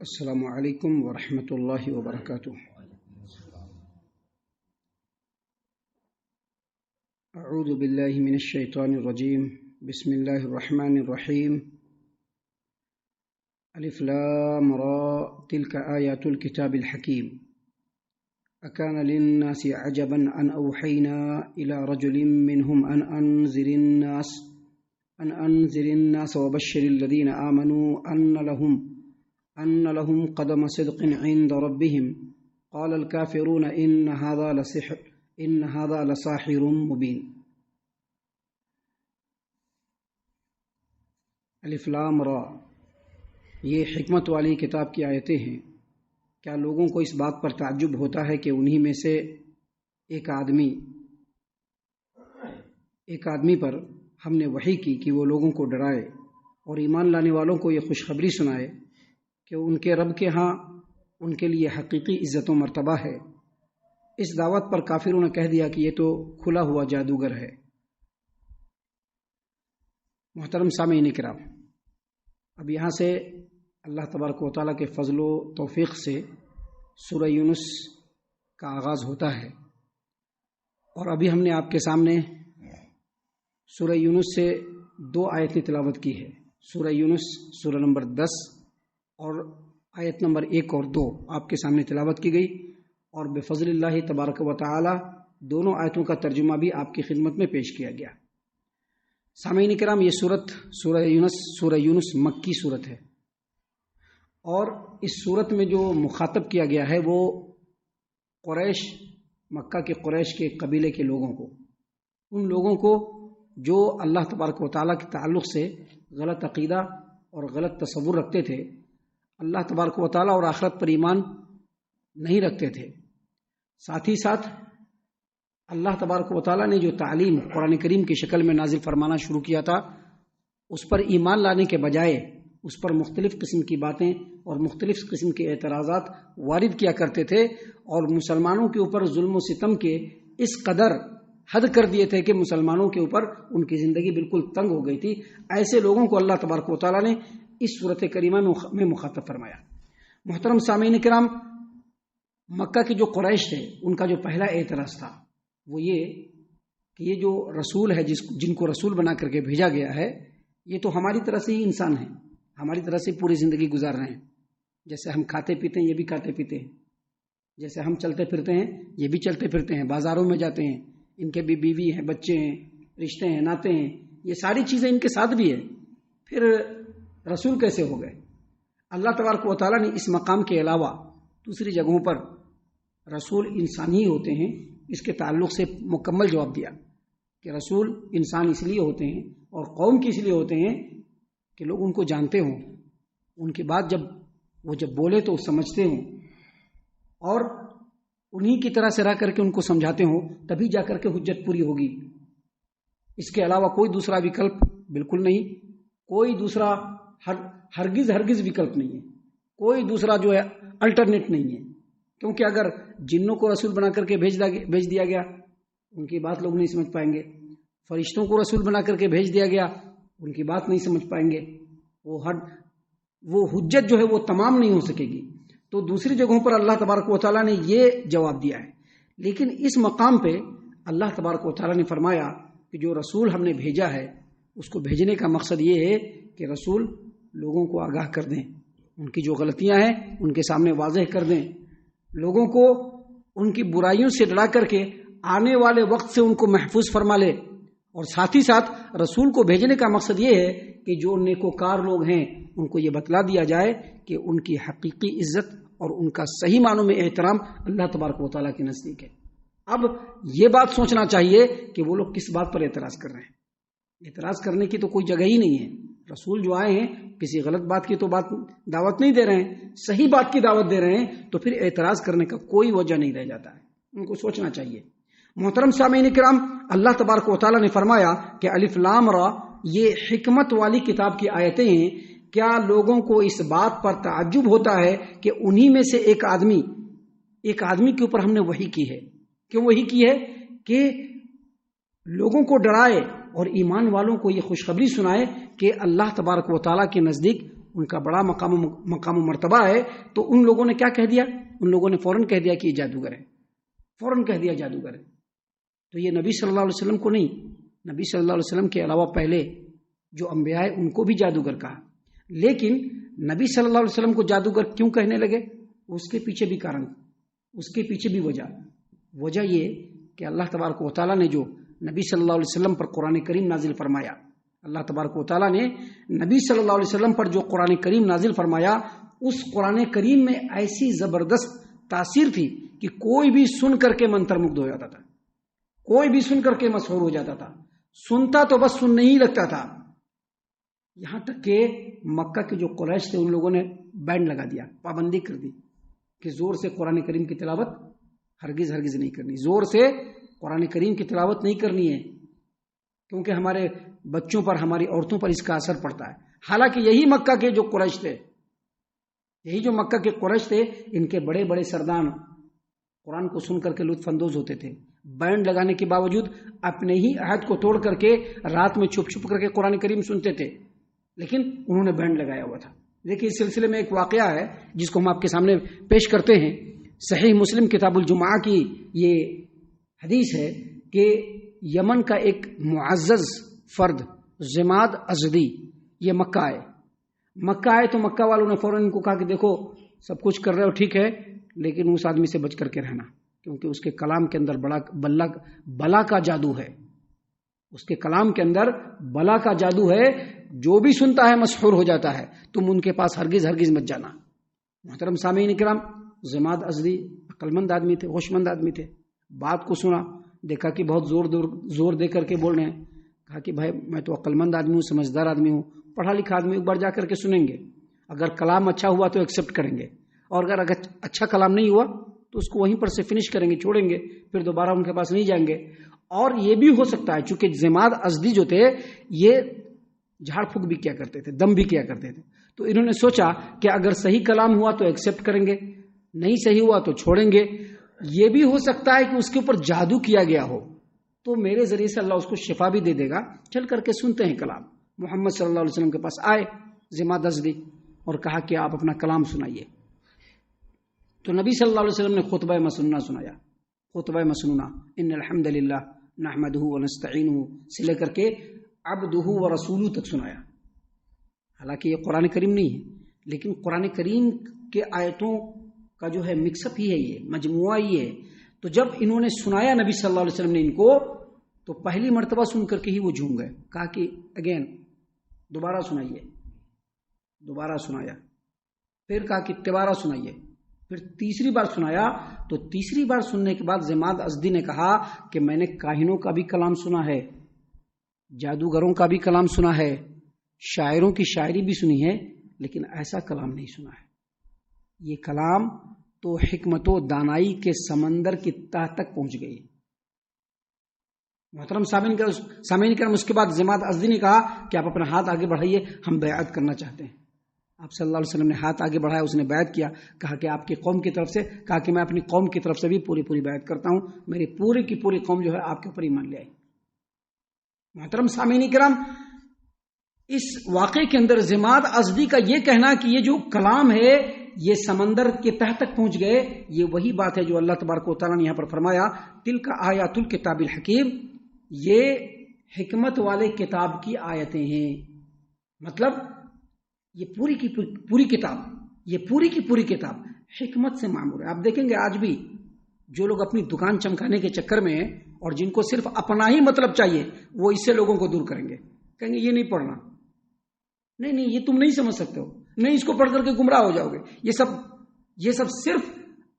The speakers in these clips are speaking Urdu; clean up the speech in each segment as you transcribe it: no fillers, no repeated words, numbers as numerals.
السلام علیکم ورحمۃ اللہ وبرکاتہ۔ اعوذ باللہ من الشیطان الرجیم، بسم اللہ الرحمن الرحیم۔ الف لام را تلک آیات الکتاب الحکیم۔ اکان للناس عجبا ان اوحینا الى رجل منهم ان انذر الناس وبشر الذین آمنوا أن لهم قدم صدق عند ربهم قال الكافرون إن هذا لساحر مبين۔ الف لام را، یہ حکمت والی کتاب کی آیتیں ہیں۔ کیا لوگوں کو اس بات پر تعجب ہوتا ہے کہ انہی میں سے ایک آدمی پر ہم نے وحی کی کہ وہ لوگوں کو ڈرائے اور ایمان لانے والوں کو یہ خوشخبری سنائے کہ ان کے رب کے ہاں ان کے لیے حقیقی عزت و مرتبہ ہے۔ اس دعوت پر کافروں نے کہہ دیا کہ یہ تو کھلا ہوا جادوگر ہے۔ محترم سامعین کرام، اب یہاں سے اللہ تبارک و تعالیٰ کے فضل و توفیق سے سورہ یونس کا آغاز ہوتا ہے، اور ابھی ہم نے آپ کے سامنے سورہ یونس سے 2 آیتیں تلاوت کی ہے۔ سورہ یونس سورہ نمبر 10 اور آیت نمبر 1 اور 2 آپ کے سامنے تلاوت کی گئی، اور بفضل اللہ تبارک و تعالی دونوں آیتوں کا ترجمہ بھی آپ کی خدمت میں پیش کیا گیا۔ سامعین کرام، یہ سورہ یونس مکی سورت ہے، اور اس سورت میں جو مخاطب کیا گیا ہے وہ مکہ کے قریش کے قبیلے کے لوگوں کو، ان لوگوں کو جو اللہ تبارک و تعالیٰ کے تعلق سے غلط عقیدہ اور غلط تصور رکھتے تھے، اللہ تبارک و تعالیٰ اور آخرت پر ایمان نہیں رکھتے تھے۔ ساتھ ہی ساتھ اللہ تبارک و تعالیٰ نے جو تعلیم قرآن کریم کی شکل میں نازل فرمانا شروع کیا تھا، اس پر ایمان لانے کے بجائے اس پر مختلف قسم کی باتیں اور مختلف قسم کے اعتراضات وارد کیا کرتے تھے، اور مسلمانوں کے اوپر ظلم و ستم کے اس قدر حد کر دیے تھے کہ مسلمانوں کے اوپر ان کی زندگی بالکل تنگ ہو گئی تھی۔ ایسے لوگوں کو اللہ تبارک و تعالیٰ نے اس صورت کریمہ میں مخاطب فرمایا۔ محترم سامعین کرام، مکہ کے جو قریش تھے، ان کا جو پہلا اعتراض تھا وہ یہ کہ یہ جو رسول ہے جن کو رسول بنا کر کے بھیجا گیا ہے، یہ تو ہماری طرح سے ہی انسان ہیں، ہماری طرح سے پوری زندگی گزار رہے ہیں۔ جیسے ہم کھاتے پیتے ہیں یہ بھی کھاتے پیتے ہیں، جیسے ہم چلتے پھرتے ہیں یہ بھی چلتے پھرتے ہیں، بازاروں میں جاتے ہیں، ان کے بھی بیوی ہیں، بچے ہیں، رشتے ہیں، ناتے ہیں، یہ ساری چیزیں ان کے ساتھ بھی ہیں۔ پھر رسول کیسے ہو گئے؟ اللہ تبارک و تعالیٰ نے اس مقام کے علاوہ دوسری جگہوں پر رسول انسان ہی ہوتے ہیں اس کے تعلق سے مکمل جواب دیا کہ رسول انسان اس لیے ہوتے ہیں اور قوم کی اس لیے ہوتے ہیں کہ لوگ ان کو جانتے ہوں، ان کی بات جب بولے تو سمجھتے ہوں، اور انہی کی طرح سے رہ کر کے ان کو سمجھاتے ہوں، تبھی جا کر کے حجت پوری ہوگی۔ اس کے علاوہ کوئی دوسرا وکلپ بالکل نہیں، کوئی دوسرا ہرگز وکلپ نہیں ہے، کوئی دوسرا جو ہے الٹرنیٹ نہیں ہے، کیونکہ اگر جنوں کو رسول بنا کر کے بھیج دیا گیا ان کی بات لوگ نہیں سمجھ پائیں گے، فرشتوں کو رسول بنا کر کے بھیج دیا گیا ان کی بات نہیں سمجھ پائیں گے، وہ حجت جو ہے وہ تمام نہیں ہو سکے گی۔ تو دوسری جگہوں پر اللہ تبارک و تعالیٰ نے یہ جواب دیا ہے، لیکن اس مقام پہ اللہ تبارک و تعالیٰ نے فرمایا کہ جو رسول ہم نے بھیجا ہے اس کو بھیجنے کا مقصد یہ ہے کہ رسول لوگوں کو آگاہ کر دیں، ان کی جو غلطیاں ہیں ان کے سامنے واضح کر دیں، لوگوں کو ان کی برائیوں سے ڈرا کر کے آنے والے وقت سے ان کو محفوظ فرما لے۔ اور ساتھ ہی ساتھ رسول کو بھیجنے کا مقصد یہ ہے کہ جو نیکوکار لوگ ہیں ان کو یہ بتلا دیا جائے کہ ان کی حقیقی عزت اور ان کا صحیح معنوں میں احترام اللہ تبارک و تعالیٰ کے نزدیک ہے۔ اب یہ بات سوچنا چاہیے کہ وہ لوگ کس بات پر اعتراض کر رہے ہیں۔ اعتراض کرنے کی تو کوئی جگہ ہی نہیں ہے۔ رسول جو آئے ہیں کسی غلط بات کی تو دعوت نہیں دے رہے ہیں، صحیح بات کی دعوت دے رہے ہیں، تو پھر اعتراض کرنے کا کوئی وجہ نہیں رہ جاتا ہے، ان کو سوچنا چاہیے۔ محترم سامعین کرام، اللہ تبارک و تعالیٰ نے فرمایا کہ الف لام را، یہ حکمت والی کتاب کی آیتیں ہیں۔ کیا لوگوں کو اس بات پر تعجب ہوتا ہے کہ انہی میں سے ایک آدمی کے اوپر ہم نے وحی کی ہے؟ کیوں وحی کی ہے؟ کہ لوگوں کو ڈرائے اور ایمان والوں کو یہ خوشخبری سنائے کہ اللہ تبارک و تعالیٰ کے نزدیک ان کا بڑا مقام و مرتبہ ہے، تو ان لوگوں نے کیا کہہ دیا؟ ان لوگوں نے فوراً کہہ دیا کہ یہ جادوگر ہے، فوراً کہہ دیا جادوگر ہے۔ تو یہ نبی صلی اللہ علیہ وسلم کو نہیں، نبی صلی اللہ علیہ وسلم کے علاوہ پہلے جو انبیاء ہیں ان کو بھی جادوگر کہا، لیکن نبی صلی اللہ علیہ وسلم کو جادوگر کیوں کہنے لگے؟ اس کے پیچھے بھی کارن، اس کے پیچھے بھی وجہ یہ کہ اللہ تبارک و تعالیٰ نے جو نبی صلی اللہ علیہ وسلم پر قرآن کریم نازل فرمایا، اللہ تبارک و تعالیٰ نے نبی صلی اللہ علیہ وسلم پر جو قرآن کریم نازل فرمایا، اس قرآن کریم میں ایسی زبردست تاثیر تھی کہ کوئی بھی سن کر کے منتر مگدھ ہو جاتا تھا، کوئی بھی سن کر کے مسحور ہو جاتا تھا، سنتا تو بس سن نہیں لگتا تھا۔ یہاں تک کہ مکہ کے جو قریش تھے ان لوگوں نے بین لگا دیا، پابندی کر دی کہ زور سے قرآن کریم کی تلاوت ہرگز نہیں کرنی، زور سے قرآن کریم کی تلاوت نہیں کرنی ہے، کیونکہ ہمارے بچوں پر، ہماری عورتوں پر اس کا اثر پڑتا ہے۔ حالانکہ یہی مکہ کے جو قریش تھے، یہی جو مکہ کے قریش تھے، ان کے بڑے بڑے سردان قرآن کو سن کر کے لطف اندوز ہوتے تھے، بینڈ لگانے کے باوجود اپنے ہی عہد کو توڑ کر کے رات میں چھپ کر کے قرآن کریم سنتے تھے، لیکن انہوں نے بینڈ لگایا ہوا تھا۔ دیکھیے اس سلسلے میں ایک واقعہ ہے جس کو ہم آپ کے سامنے پیش کرتے ہیں۔ صحیح مسلم کتاب الجمعہ کی یہ حدیث ہے کہ یمن کا ایک معزز فرد زماد ازدی یہ مکہ آئے تو مکہ والوں نے فوراً ان کو کہا کہ دیکھو سب کچھ کر رہے ہو ٹھیک ہے، لیکن اس آدمی سے بچ کر کے رہنا، کیونکہ اس کے کلام کے اندر بلا کا جادو ہے، اس کے کلام کے اندر بلا کا جادو ہے، جو بھی سنتا ہے مسحور ہو جاتا ہے، تم ان کے پاس ہرگز مت جانا۔ محترم سامعین کرام، زماد ازدی عقلمند آدمی تھے، ہوش مند آدمی تھے، بات کو سنا، دیکھا کہ بہت زور دے کر کے بول رہے ہیں، کہا کہ بھائی میں تو عقلمند آدمی ہوں، سمجھدار آدمی ہوں، پڑھا لکھا آدمی، ایک بار جا کر کے سنیں گے، اگر کلام اچھا ہوا تو ایکسیپٹ کریں گے، اور اگر اچھا کلام نہیں ہوا تو اس کو وہیں پر سے فنش کریں گے، چھوڑیں گے، پھر دوبارہ ان کے پاس نہیں جائیں گے۔ اور یہ بھی ہو سکتا ہے چونکہ زماد ازدی جو تھے یہ جھاڑ پھونک بھی کیا کرتے تھے، دم بھی کیا کرتے تھے، تو انہوں نے سوچا کہ اگر صحیح کلام ہوا تو ایکسیپٹ کریں گے، نہیں صحیح ہوا تو چھوڑیں گے۔ یہ بھی ہو سکتا ہے کہ اس کے اوپر جادو کیا گیا ہو، تو میرے ذریعے سے اللہ اس کو شفا بھی دے دے گا، چل کر کے سنتے ہیں کلام۔ محمد صلی اللہ علیہ وسلم کے پاس آئے زماد ازدی اور کہا کہ آپ اپنا کلام سنائیے، تو نبی صلی اللہ علیہ وسلم نے خطبہ مسنونہ سنایا، خطبہ مسنونہ ان الحمد للہ نحمدہ ونستعینہ سے لے کر کے عبدہ ورسولہ تک سنایا۔ حالانکہ یہ قرآن کریم نہیں ہے، لیکن قرآن کریم کے آیتوں کا جو ہے مکس اپ ہی ہے، یہ مجموعہ ہی ہے۔ تو جب انہوں نے سنایا نبی صلی اللہ علیہ وسلم نے ان کو، تو پہلی مرتبہ سن کر کے ہی وہ جھوم گئے، کہا کہ اگین دوبارہ سنائیے، دوبارہ سنایا، پھر کہا کہ تبارہ سنائیے، پھر تیسری بار سنایا، تو تیسری بار سننے کے بعد زماد ازدی نے کہا کہ میں نے کاہنوں کا بھی کلام سنا ہے، جادوگروں کا بھی کلام سنا ہے، شاعروں کی شاعری بھی سنی ہے، لیکن ایسا کلام نہیں سنا ہے۔ یہ کلام تو حکمت و دانائی کے سمندر کی تہ تک پہنچ گئی۔ محترم سامعین کرام، اس کے بعد زماد ازدی نے کہا کہ آپ اپنا ہاتھ آگے بڑھائیے، ہم بیعت کرنا چاہتے ہیں۔ آپ صلی اللہ علیہ وسلم نے ہاتھ آگے بڑھایا، اس نے بیعت کیا، کہا کہ آپ کی قوم کی طرف سے، کہا کہ میں اپنی قوم کی طرف سے بھی پوری بیعت کرتا ہوں، میری پوری کی پوری قوم جو ہے آپ کے اوپر ایمان لے آئی۔ محترم سامعین کرام، اس واقعے کے اندر زماد ازدی کا یہ کہنا کہ یہ جو کلام ہے یہ سمندر کے تہ تک پہنچ گئے، یہ وہی بات ہے جو اللہ تبارک و تعالیٰ نے یہاں پر فرمایا، تلک آیات الکتاب الحکیم، یہ حکمت والے کتاب کی آیتیں ہیں۔ مطلب یہ پوری کی پوری کتاب، یہ پوری کی پوری کتاب حکمت سے معمور ہے۔ آپ دیکھیں گے آج بھی جو لوگ اپنی دکان چمکانے کے چکر میں ہیں اور جن کو صرف اپنا ہی مطلب چاہیے، وہ اس سے لوگوں کو دور کریں گے، کہیں گے یہ نہیں پڑھنا، نہیں یہ تم نہیں سمجھ سکتے ہو، نہیں اس کو پڑھ کر کے گمراہ ہو جاؤ گے۔ یہ سب صرف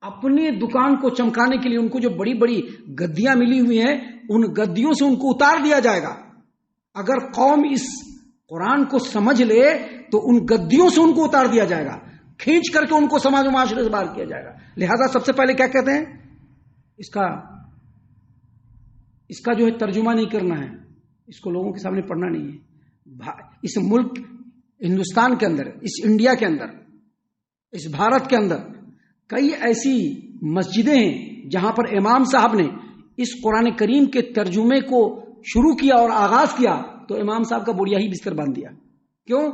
اپنے دکان کو چمکانے کے لیے، ان کو جو بڑی بڑی گدیاں ملی ہوئی ہیں ان گدیوں سے ان کو اتار دیا جائے گا۔ اگر قوم اس قرآن کو سمجھ لے تو ان گدیوں سے ان کو اتار دیا جائے گا، کھینچ کر کے ان کو سماج و معاشرے سے باہر کیا جائے گا۔ لہذا سب سے پہلے کیا کہتے ہیں، اس کا جو ہے ترجمہ نہیں کرنا ہے، اس کو لوگوں کے سامنے پڑھنا نہیں ہے۔ اس ملک ہندوستان کے اندر، اس انڈیا کے اندر، اس بھارت کے اندر کئی ایسی مسجدیں ہیں جہاں پر امام صاحب نے اس قرآن کریم کے ترجمے کو شروع کیا اور آغاز کیا تو امام صاحب کا بڑھیا ہی بستر باندھ دیا۔ کیوں؟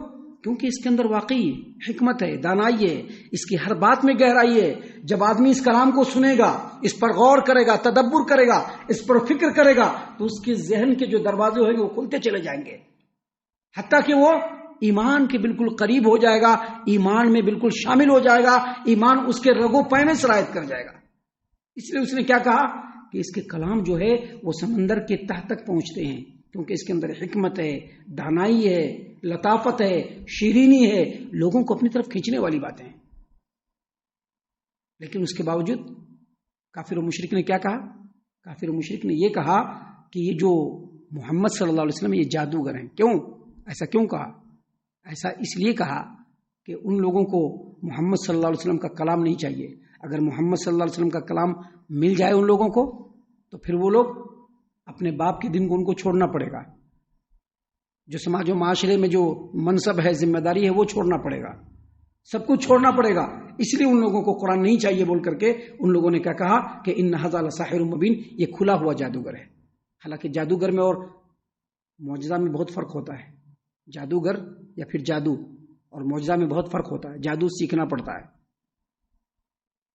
کیونکہ اس کے اندر واقعی حکمت ہے، دانائی ہے، اس کی ہر بات میں گہرائی ہے۔ جب آدمی اس کلام کو سنے گا، اس پر غور کرے گا، تدبر کرے گا، اس پر فکر کرے گا، تو اس کے ذہن کے جو دروازے ہوئیں گے وہ کھلتے چلے جائیں گے، حتیٰ کہ وہ ایمان کے بالکل قریب ہو جائے گا، ایمان میں بالکل شامل ہو جائے گا، ایمان اس کے رگوں پے میں سرایت کر جائے گا۔ اس لیے اس نے کیا کہا کہ اس کے کلام جو ہے وہ سمندر کے تہ تک پہنچتے ہیں، کیونکہ اس کے اندر حکمت ہے، دانائی ہے، لطافت ہے، شیرینی ہے، لوگوں کو اپنی طرف کھینچنے والی باتیں ہیں۔ لیکن اس کے باوجود کافر و مشرک نے کیا کہا؟ کافر و مشرک نے یہ کہا کہ یہ جو محمد صلی اللہ علیہ وسلم یہ جادوگر ہیں۔ کیوں ایسا کیوں کہا؟ ایسا اس لیے کہا کہ ان لوگوں کو محمد صلی اللہ علیہ وسلم کا کلام نہیں چاہیے۔ اگر محمد صلی اللہ علیہ وسلم کا کلام مل جائے ان لوگوں کو تو پھر وہ لوگ اپنے باپ کے دین کو ان کو چھوڑنا پڑے گا، جو سماج و معاشرے میں جو منصب ہے، ذمہ داری ہے، وہ چھوڑنا پڑے گا، سب کچھ چھوڑنا پڑے گا۔ اس لیے ان لوگوں کو قرآن نہیں چاہیے بول کر کے ان لوگوں نے کیا کہا کہ ان ھذا لساحر مبین، یہ کھلا ہوا جادوگر ہے۔ حالانکہ جادوگر میں اور معجزہ میں بہت فرق ہوتا ہے۔ جادوگر یا پھر جادو اور معجزہ میں بہت فرق ہوتا ہے۔ جادو سیکھنا پڑتا ہے،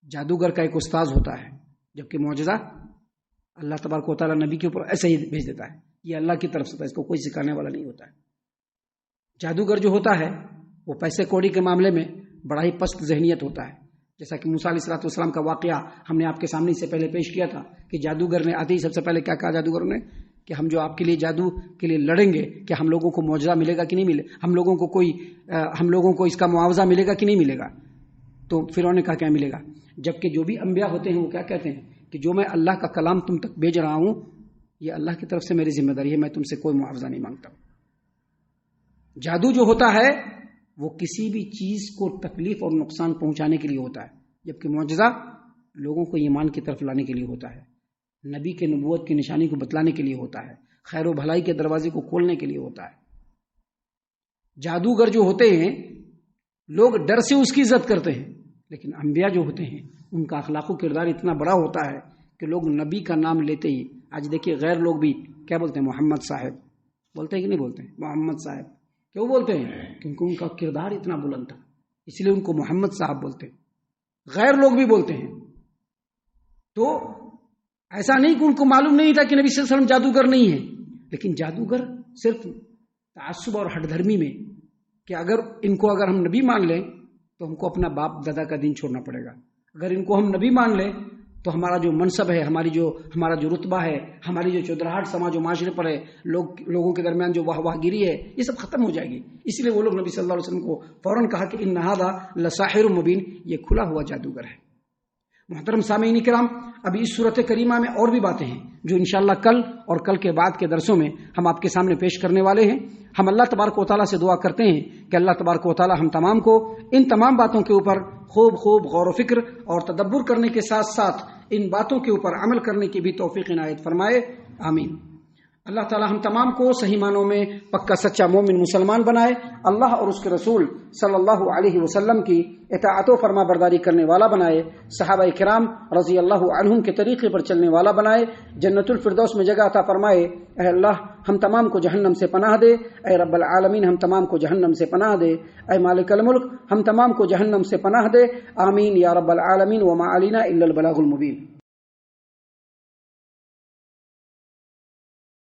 جادوگر کا ایک استاذ ہوتا ہے، جبکہ معجزہ اللہ تبارک و تعالیٰ نبی کے اوپر ایسے ہی بھیج دیتا ہے، یہ اللہ کی طرف سے ہوتا ہے، اس کو کوئی سکھانے والا نہیں ہوتا ہے۔ جادوگر جو ہوتا ہے وہ پیسے کوڑی کے معاملے میں بڑا ہی پست ذہنیت ہوتا ہے، جیسا کہ موسیٰ علیہ السلام کا واقعہ ہم نے آپ کے سامنے سے پہلے پیش کیا تھا کہ جادوگر نے آتے ہی سب سے پہلے کیا کہا جادوگروں نے کہ ہم جو آپ کے لیے جادو کے لیے لڑیں گے، کہ ہم لوگوں کو معجزہ ملے گا کہ نہیں ملے، ہم لوگوں کو اس کا معاوضہ ملے گا کہ نہیں ملے گا؟ تو فرعون نے کہا کیا ملے گا؟ جبکہ جو بھی انبیاء ہوتے ہیں وہ کیا کہتے ہیں کہ جو میں اللہ کا کلام تم تک بھیج رہا ہوں یہ اللہ کی طرف سے میری ذمہ داری ہے، میں تم سے کوئی معاوضہ نہیں مانگتا۔ جادو جو ہوتا ہے وہ کسی بھی چیز کو تکلیف اور نقصان پہنچانے کے لیے ہوتا ہے، جبکہ معجزہ لوگوں کو ایمان کی طرف لانے کے لیے ہوتا ہے، نبی کے نبوت کی نشانی کو بتلانے کے لیے ہوتا ہے، خیر و بھلائی کے دروازے کو کھولنے کے لیے ہوتا ہے۔ جادوگر جو ہوتے ہیں لوگ ڈر سے اس کی عزت کرتے ہیں، لیکن انبیاء جو ہوتے ہیں ان کا اخلاق و کردار اتنا بڑا ہوتا ہے کہ لوگ نبی کا نام لیتے ہی، آج دیکھیے غیر لوگ بھی کیا بولتے ہیں؟ محمد صاحب بولتے ہیں کہ نہیں بولتے ہیں؟ محمد صاحب کیوں بولتے ہیں؟ کیونکہ ان کا کردار اتنا بلند تھا، اس لیے ان کو محمد صاحب بولتے ہیں۔ غیر لوگ بھی بولتے ہیں۔ تو ایسا نہیں کہ ان کو معلوم نہیں تھا کہ نبی صلی اللہ علیہ وسلم جادوگر نہیں ہے، لیکن جادوگر صرف تعصب اور ہٹ دھرمی میں کہ اگر ہم نبی مان لیں تو ہم کو اپنا باپ دادا کا دین چھوڑنا پڑے گا، اگر ان کو ہم نبی مان لیں تو ہمارا جو منصب ہے، ہمارا جو رتبہ ہے، ہماری جو چودراہٹ سماج و معاشرے پر ہے، لوگوں کے درمیان جو واہ گیری ہے، یہ سب ختم ہو جائے گی۔ اس لیے وہ لوگ نبی صلی اللہ علیہ وسلم کو فوراً کہا کہ ان ھذا لساحر مبین، یہ کھلا ہوا جادوگر ہے۔ محترم سامعین کرام، ابھی اس صورت کریمہ میں اور بھی باتیں ہیں جو انشاءاللہ کل اور کل کے بعد کے درسوں میں ہم آپ کے سامنے پیش کرنے والے ہیں۔ ہم اللہ تبارک و تعالیٰ سے دعا کرتے ہیں کہ اللہ تبارک و تعالیٰ ہم تمام کو ان تمام باتوں کے اوپر خوب غور و فکر اور تدبر کرنے کے ساتھ ساتھ ان باتوں کے اوپر عمل کرنے کی بھی توفیق عنایت فرمائے، آمین۔ اللہ تعالی ہم تمام کو صحیح معنوں میں پکا سچا مومن مسلمان بنائے، اللہ اور اس کے رسول صلی اللہ علیہ وسلم کی اطاعت و فرما برداری کرنے والا بنائے، صحابہ کرام رضی اللہ عنہم کے طریقے پر چلنے والا بنائے، جنت الفردوس میں جگہ عطا فرمائے۔ اے اللہ ہم تمام کو جہنم سے پناہ دے، اے رب العالمین ہم تمام کو جہنم سے پناہ دے، اے مالک الملک ہم تمام کو جہنم سے پناہ دے، آمین یا رب العالمین۔ وما علینا الا البلاغ المبین۔